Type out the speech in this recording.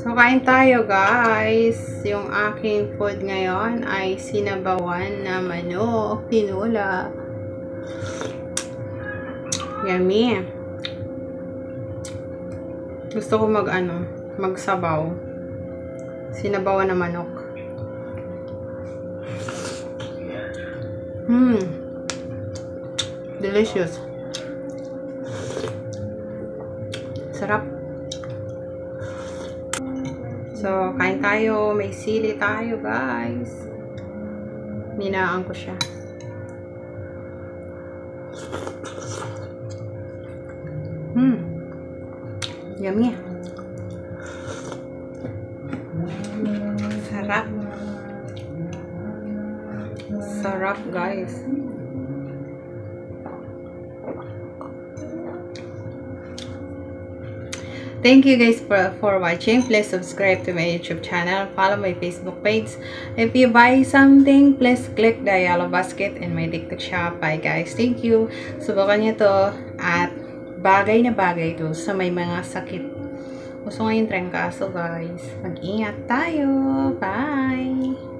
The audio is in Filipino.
So, kain tayo guys. Yung aking food ngayon ay sinabawan na manok, tinula. Yummy. Gusto ko magsabaw. Sinabawan na manok. Delicious. Sarap. So, kain tayo. May sili tayo, guys. Ninaan ko siya. Yummy. Sarap. Sarap, guys. Thank you guys for watching. Please subscribe to my YouTube channel. Follow my Facebook page. If you buy something, please click the yellow basket in my TikTok shop. Bye guys. Thank you. Subukan nyo to at bagay na bagay to sa may mga sakit. Gusto nga yung trengkaso guys. Mag-ingat tayo. Bye!